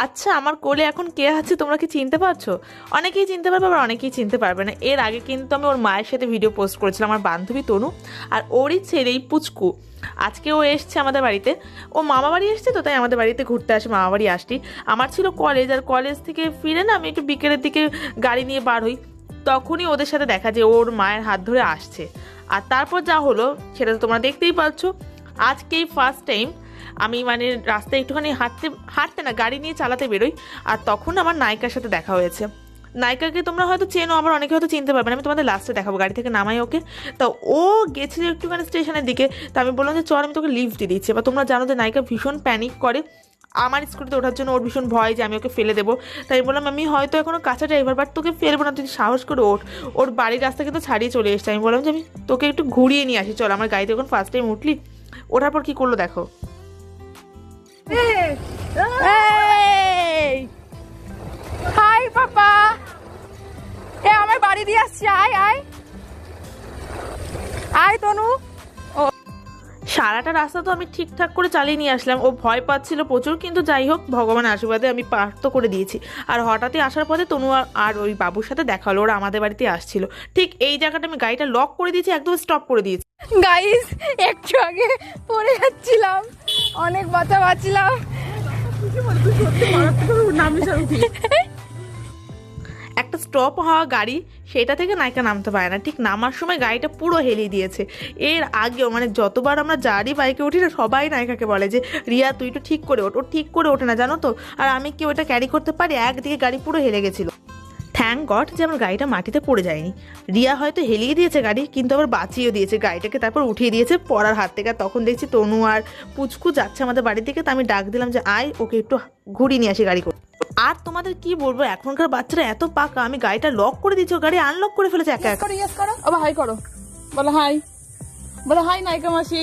আচ্ছা, আমার কোলে এখন কে আছে তোমরা কি চিনতে পারছো? অনেকেই চিনতে পারবে, আবার অনেকেই চিনতে পারবে না। এর আগে কিন্তু আমি ওর মায়ের সাথে ভিডিও পোস্ট করেছিলাম, আমার বান্ধবী তনু আর ওরই ছেলেই পুচকু। আজকে ও এসছে আমাদের বাড়িতে, ও মামা বাড়ি এসছে তো, তাই আমাদের বাড়িতে ঘুরতে আসে। মামা বাড়ি আসছি, আমার ছিল কলেজ, আর কলেজ থেকে ফিরে না আমি একটু বিকেলের দিকে গাড়ি নিয়ে বার হই, তখনই ওদের সাথে দেখা যে ওর মায়ের হাত ধরে আসছে। আর তারপর যা হলো সেটা তো তোমরা দেখতেই পাচ্ছ। আজকেই ফার্স্ট টাইম আমি মানে রাস্তায় একটুখানি হাঁটতে হাঁটতে না গাড়ি নিয়ে চালাতে বেরোই, আর তখন আমার নায়িকার সাথে দেখা হয়েছে। নায়িকাকে তোমরা হয়তো চেনো, আবার অনেকে হয়তো চিনতে পারবে না, আমি তোমাদের লাস্টে দেখাবো। গাড়ি থেকে নামাই ওকে, তা ও গেছিল একটুখানি স্টেশনের দিকে, তা আমি বললাম যে চল আমি তোকে লিফট দিয়ে দিচ্ছি। এবার তোমরা জানো যে নায়িকা ভীষণ প্যানিক করে আমার স্কুটিতে ওঠার জন্য, ওর ভীষণ ভয় যে আমি ওকে ফেলে দেবো। তাই বললাম আমি হয়তো এখনো কাঁচা ড্রাইভার, বাট তোকে ফেলবো না, তুই সাহস করে ওঠ। ওর বাড়ির রাস্তা কিন্তু ছাড়িয়ে চলে এসছে। আমি বললাম যে আমি তোকে একটু ঘুরিয়ে নিয়ে আসি, চল। আমার গাড়িতে এখন ফার্স্ট টাইম উঠলি, ওঠার পর কি করলো দেখো। হাই পাপা, এ আমার বাড়ি দিয়ে আসছি, আয় আয় আয় তনু। সারাটা রাস্তা তো আমি ঠিকঠাক করে চালিয়ে নিয়ে আসলাম, ও ভয় পাচ্ছিল প্রচুর, কিন্তু যাই হোক ভগবানের আশীর্বাদে আমি পার তো করে দিয়েছি। আর হঠাৎই আসার পথে তনু আর ওই বাবুর সাথে দেখা হলো, ওরা আমাদের বাড়িতে আসছিল। ঠিক এই জায়গাটা আমি গাড়িটা লক করে দিয়েছি, একদম স্টপ করে দিয়েছি। গাইস একটু আগে পড়ে যাচ্ছিলাম, অনেক বাঁচা বাঁচলাম। একটা স্টপ হওয়া গাড়ি, সেটা থেকে নায়িকা নামতে পারে না, ঠিক নামার সময় গাড়িটা পুরো হেলিয়ে দিয়েছে। এর আগেও মানে যতবার আমরা যারই বাইকে উঠি না, সবাই নায়িকাকে বলে যে রিয়া তুই তো ঠিক করে ওঠ, ও ঠিক করে ওঠে না জানো তো। আর আমি কি ওটা ক্যারি করতে পারি? একদিকে গাড়ি পুরো হেলে গেছিলো। থ্যাংক গড যে আমার গাড়িটা মাটিতে পড়ে যায়নি। রিয়া হয়তো হেলিয়ে দিয়েছে গাড়ি, কিন্তু আবার বাঁচিয়েও দিয়েছে গাড়িটাকে, তারপর উঠিয়ে দিয়েছে পড়ার হাত থেকে। তখন দেখছি তনু আর পুচকু যাচ্ছে আমাদের বাড়ির দিকে, তো আমি ডাক দিলাম যে আয় ওকে একটু ঘুরিয়ে নিয়ে আসি গাড়ি করে। আর তোমাদের কি বলবো, এখনকার বাচ্চারা এত পাকা, আমি গাড়িটা লক করে দিচ্ছি, ও গাড়ি আনলক করে ফেলেছে একা একা। ইয়েস করো, আবার হাই করো, বলো হাই, বলো হাই নায়িকা মাসি।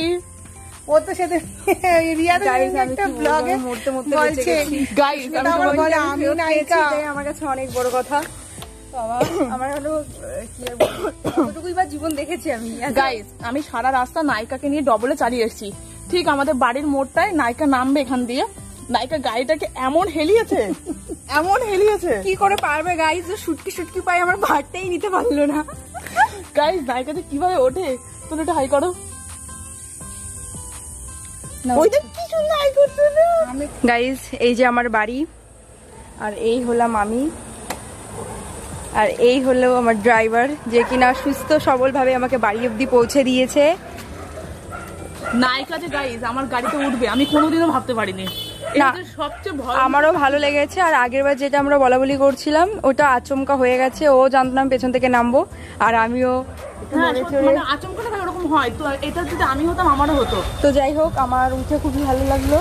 ও তো সেদিন রিয়াদের একটা ব্লগে বলছে গাইস আমি নায়িকা, আমার কাছে অনেক বড় কথা। আমার হলো কি আর কতটুকুই বা জীবন দেখেছি আমি। গাইস আমি সারা রাস্তা নায়িকাকে নিয়ে ডবলে চালিয়ে এসেছি, ঠিক আমাদের বাড়ির মোড়টায় নায়িকা নামবে এখান দিয়ে, নায়িকা গাড়িটাকে এমন হেলিয়েছে, এমন হেলিয়েছে। কি করে পারবে গাইস, শুটকি শুটকি পাই আমার ভাতটাই নিতে পারলো না। গাইস নায়িকাতে কিভাবে ওঠে, তুমি একটু হাই করো। ওইটা কি সুন্দর হাই করছে না। গাইস এই যে আমার বাড়ি, আর এই হলাম আমি, আর এই হলো আমার ড্রাইভার, যে কিনা সুস্থ সবল ভাবে আমাকে বাড়ি অব্দি পৌঁছে দিয়েছে। নায়িকা যে গাইস আমার গাড়িতে উঠবে আমি কোনোদিনও ভাবতে পারিনি। না, সবচেয়ে ভয় আমারও ভালো লেগেছে। আর আগের বার যেটা আমরা বলা বলি করছিলাম, ওটা আচমকা হয়ে গেছে, ও জানতাম পেছন থেকে নামবো, আর আমিও মানে আচমকা না ওরকম হয় তো, এটা যদি আমি হতাম আমারও হতো। তো যাই হোক আমার উঠে খুবই ভালো লাগলো।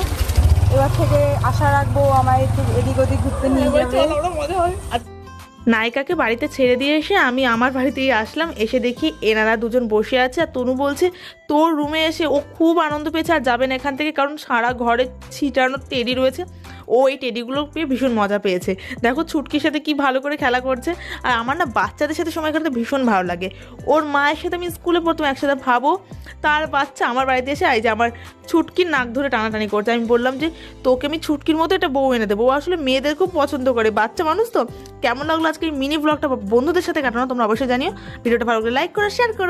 এবার থেকে আশা রাখবো আমায় একটু এদিক ওদিক ঘুরতে নিয়ে যাবে। মজা হয়। নায়িকাকে বাড়িতে ছেড়ে দিয়ে এসে আমি আমার বাড়িতেই আসলাম, এসে দেখি এনারা দুজন বসে আছে। আর তনু বলছে তোর রুমে এসে ও খুব আনন্দ পেয়েছে, আর যাবেন এখান থেকে, কারণ সারা ঘরে ছিটানো টেডি রয়েছে, ও এই টেডিগুলো পেয়ে ভীষণ মজা পেয়েছে। দেখো ছুটকির সাথে কি ভালো করে খেলা করছে। আর আমার না বাচ্চাদের সাথে সময় কাটাতে ভীষণ ভালো লাগে। ওর মায়ের সাথে আমি স্কুলে পড়তাম একসাথে, ভাবো তার বাচ্চা আমার বাড়িতে এসে এই যে আমার ছুটকির নাক ধরে টানাটানি করছে। আমি বললাম যে তোকে আমি ছুটকির মতো একটা বউ এনে দেবো, ও আসলে মেয়েদের খুব পছন্দ করে, বাচ্চা মানুষ তো। কেমন লাগলো আজকে এই মিনি ব্লগটা বন্ধুদের সাথে কাটানো, তোমরা অবশ্যই জানিও। ভিডিওটা ভালো করে লাইক করো, শেয়ার করো।